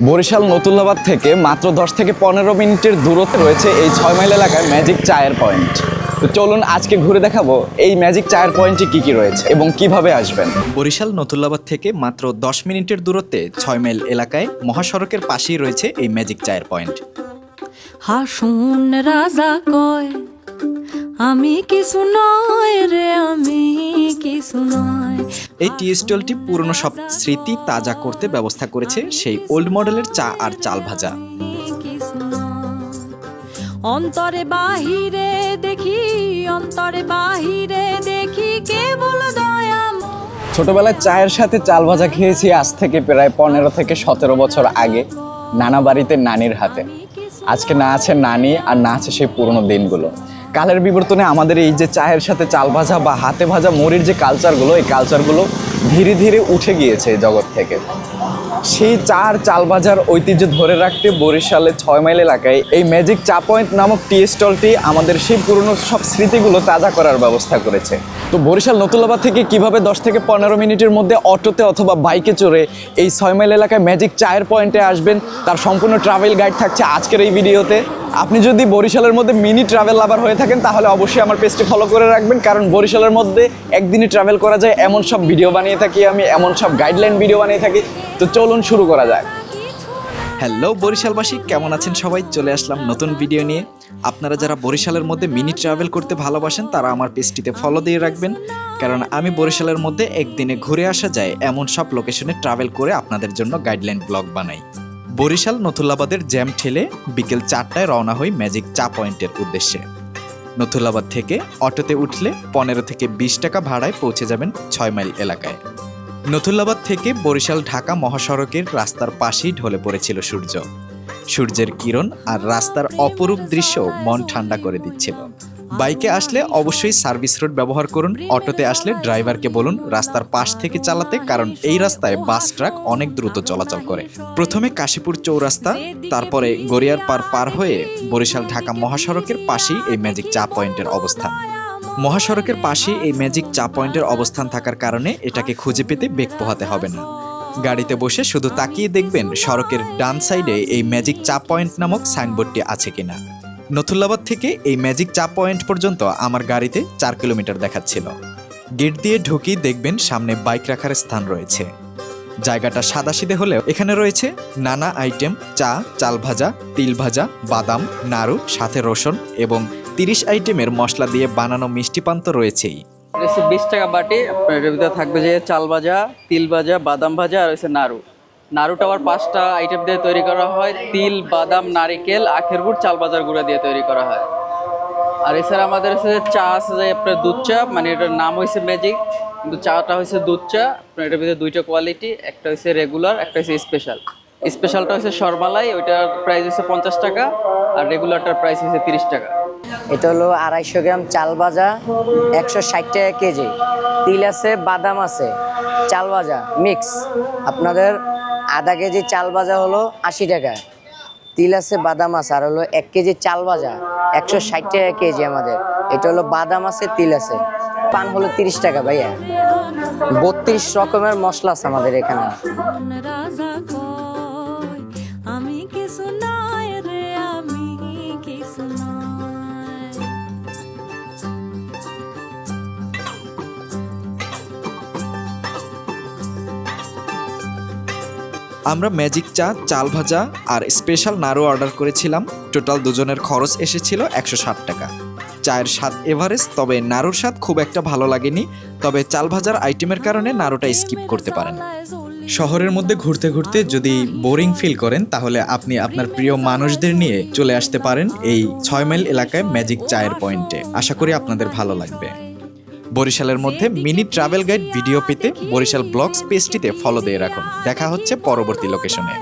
বরিশাল নতুল্লাবাদ থেকে মাত্র 10 থেকে 15 মিনিটের দূরত্বে রয়েছে এই 6 মাইল এলাকায় ম্যাজিক চায়ের পয়েন্ট। তো চলুন আজকে ঘুরে দেখাবো এই ম্যাজিক চায়ের পয়েন্টে কি কি রয়েছে এবং কিভাবে আসবেন। বরিশাল নতুল্লাবাদ থেকে মাত্র 10 মিনিটের দূরত্বে 6 মাইল এলাকায় মহাসড়কের পাশেই রয়েছে এই ম্যাজিক চায়ের পয়েন্ট। হাসুন রাজা কয় আমি কিছু নয় রে, আমি কিছু নয়। এই টি স্টলটি পুরনো সব স্মৃতি তাজা করতে ব্যবস্থা করেছে সেই ওল্ড মডেলের চা আর চাল ভাজা। অন্তরে বাহিরে দেখি, অন্তরে বাহিরে দেখি কেবল দয়া। ছোটবেলায় চায়ের সাথে চাল ভাজা খেয়েছি আজ থেকে প্রায় 15 থেকে 17 বছর আগে নানা বাড়িতে নানির হাতে। আজকে না আছে নানি আর না আছে সেই পুরনো দিনগুলো। কালের বিবর্তনে আমাদের এই যে চায়ের সাথে চাল ভাজা বা হাতে ভাজা মুড়ির যে কালচারগুলো, এই কালচারগুলো ধীরে ধীরে উঠে গিয়েছে এই জগৎ থেকে। সেই চা আর চাল ভাজার ঐতিহ্য ধরে রাখতে বরিশালের 6 মাইল এলাকায় এই ম্যাজিক চা পয়েন্ট নামক টি স্টলটি আমাদের সেই পুরনো সব স্মৃতিগুলো তাজা করার ব্যবস্থা করেছে। তো বরিশাল নতুল্লাবাদ থেকে কিভাবে 10 থেকে 15 মিনিটের মধ্যে অটোতে অথবা বাইকে চড়ে এই 6 মাইল এলাকায় ম্যাজিক চায়ের পয়েন্টে আসবেন, তার সম্পূর্ণ ট্রাভেল গাইড থাকছে আজকের এই ভিডিওতে। আপনি যদি বরিশালের মধ্যে মিনি ট্রাভেল লাভার হয়ে থাকেন তাহলে অবশ্যই আমার পেজটি ফলো করে রাখবেন, কারণ বরিশালের মধ্যে একদিনই ট্রাভেল করা যায় এমন সব ভিডিও বানিয়ে থাকি আমি, এমন সব গাইডলাইন ভিডিও বানিয়ে থাকি। তো চলুন শুরু করা যায়। হ্যালো বরিশালবাসী, কেমন আছেন সবাই? চলে আসলাম নতুন ভিডিও নিয়ে। আপনারা যারা বরিশালের মধ্যে মিনি ট্রাভেল করতে ভালোবাসেন তারা আমার পেজটিতে ফলো দিয়ে রাখবেন, কারণ আমি বরিশালের মধ্যে একদিনে ঘুরে আসা যায় এমন সব লোকেশনে ট্রাভেল করে আপনাদের জন্য গাইডলাইন ব্লগ বানাই। বরিশাল নথুল্লাবাদের জ্যাম ঠেলে বিকেল 4টায় রওনা হই ম্যাজিক চা পয়েন্টের উদ্দেশ্যে। নথুল্লাবাদ থেকে অটোতে উঠলে 15 থেকে 20 টাকা ভাড়ায় পৌঁছে যাবেন 6 মাইল এলাকায়। নথুল্লাবাদ থেকে বরিশাল ঢাকা মহাসড়কের রাস্তার পাশেই ঢলে পড়েছিল সূর্য। সূর্যের কিরণ আর রাস্তার অপরূপ দৃশ্য মন ঠান্ডা করে দিচ্ছিল। বাইকে আসলে অবশ্যই সার্ভিস রোড ব্যবহার করুন, অটোতে আসলে ড্রাইভারকে বলুন রাস্তার পাশ থেকে চালাতে, কারণ এই রাস্তায় বাস ট্রাক অনেক দ্রুত চলাচল করে। প্রথমে কাশীপুর চৌরাস্তা, তারপরে গড়িয়ার পার হয়ে বরিশাল ঢাকা মহাসড়কের পাশেই এই ম্যাজিক চা পয়েন্টের অবস্থান। মহাসড়কের পাশেই এই ম্যাজিক চা পয়েন্টের অবস্থান থাকার কারণে এটাকে খুঁজে পেতে বেগ পোহাতে হবে না। গাড়িতে বসে শুধু তাকিয়ে দেখবেন সড়কের ডান সাইডে এই ম্যাজিক চা পয়েন্ট নামক সাইনবোর্ডটি আছে কিনা। নথুল্লাবাদ থেকে এই ম্যাজিক চা পয়েন্ট পর্যন্ত আমার গাড়িতে 4 কিলোমিটার দেখাচ্ছিল। গেট দিয়ে ঢুকেই দেখবেন সামনে বাইক রাখার স্থান রয়েছে। জায়গাটা সাদাসিধে হলেও এখানে রয়েছে নানা আইটেম চা, চাল ভাজা, তিল ভাজা, বাদাম, নাড়ু, সাথে রসুন এবং 30 আইটেমের মশলা দিয়ে বানানো মিষ্টি পান তো রয়েছেই। 20 টাকা বাটি। আপনার এর ভিতরে থাকবে যে চাল ভাজা, তিল ভাজা, বাদাম ভাজা আর হচ্ছে নাড়ু। নাড়ুটা আবার 5টা আইটেম দিয়ে তৈরি করা হয়। তিল, বাদাম, নারিকেল, আখের গুড়, চাল ভাজার গুঁড়া দিয়ে তৈরি করা হয়। আর এছাড়া আমাদের হচ্ছে চা আছে যে আপনার দুধ চা, মানে এটার নাম হয়েছে ম্যাজিক, কিন্তু চাটা হচ্ছে দুধ চা। আপনার এটার ভিতরে 2টা কোয়ালিটি, একটা হচ্ছে রেগুলার, একটা হচ্ছে স্পেশাল। স্পেশালটা হচ্ছে সরমালাই, ওইটার প্রাইস হচ্ছে 50 টাকা, আর রেগুলারটার প্রাইস হচ্ছে 30 টাকা। এটা হলো 250 গ্রাম চাল ভাজা, 160 টাকা কেজি। তিল আছে, বাদাম আছে, চাল ভাজা মিক্স। আপনাদের আধা কেজি চাল ভাজা হলো 80 টাকা, তিল আছে, বাদাম আছে, আর হলো 1 কেজি চাল ভাজা 160 টাকা কেজি আমাদের। এটা হলো বাদাম আছে, তিল আছে। পান হলো 30 টাকা ভাইয়া। 32 রকমের মশলা আছে আমাদের এখানে। রাজা কয় আমি কিছু নয় রে, আমি কিছু নয়। আমরা ম্যাজিক চা, চাল ভাজা আর স্পেশাল নাড়ু অর্ডার করেছিলাম। টোটাল দুজনের খরচ এসেছিল 160 টাকা। চায়ের স্বাদ এভারেস্ট, তবে নাড়ুর স্বাদ খুব একটা ভালো লাগেনি। তবে চাল ভাজার আইটেমের কারণে নাড়ুটা স্কিপ করতে পারেন। শহরের মধ্যে ঘুরতে ঘুরতে যদি বোরিং ফিল করেন তাহলে আপনি আপনার প্রিয় মানুষদের নিয়ে চলে আসতে পারেন এই 6 মাইল এলাকায় ম্যাজিক চায়ের পয়েন্টে। আশা করি আপনাদের ভালো লাগবে। বরিশালের মধ্যে মিনি ট্রাভেল গাইড ভিডিও পেতে বরিশাল ব্লগস পেজটিতে ফলো দিয়ে রাখুন। দেখা হচ্ছে পরবর্তী লোকেশনে।